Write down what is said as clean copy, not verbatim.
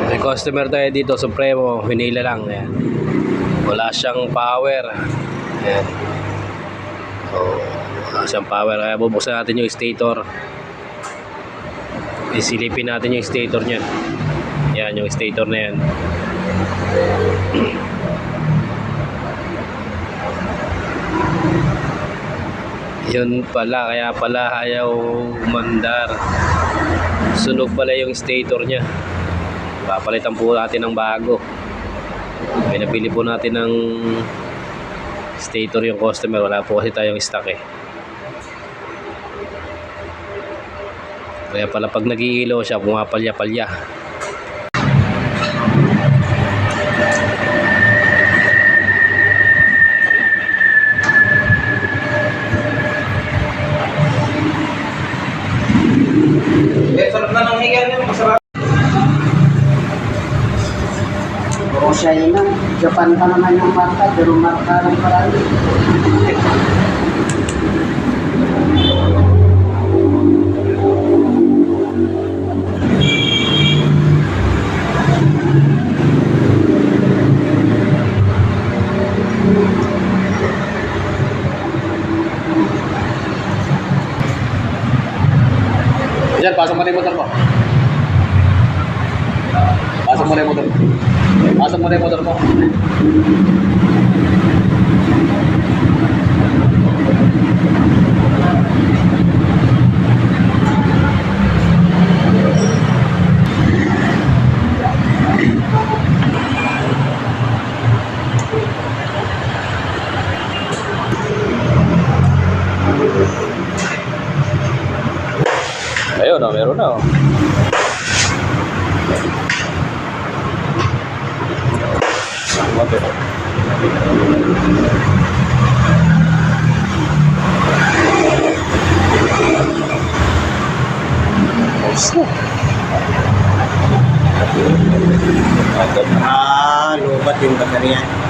May customer tayo dito, Supremo, Manila lang. Ayan. Wala siyang power. Ayan. Wala siyang power, kaya bubuksan natin yung stator. Isilipin natin yung stator niya. Yan, yung stator na yan. Yun pala, kaya pala ayaw umandar. Sunog pala yung stator niya. Papalitan po natin ng bago. May nabili po natin ng stator yung customer. Wala po kasi tayong stock eh. Kaya pala pag nag-iilaw siya, pumapalya-palya. Sarap na ng higa niyo, masarap. Oo, siya yun lang. Japan pa naman yung marka, pero marka lang parang. Diyan, pasok mo na yung motor mo. Pasok mo na yung motor mo. Pasok mo na yung motor mo. Ayun na, meron na. Lubat yung baterya.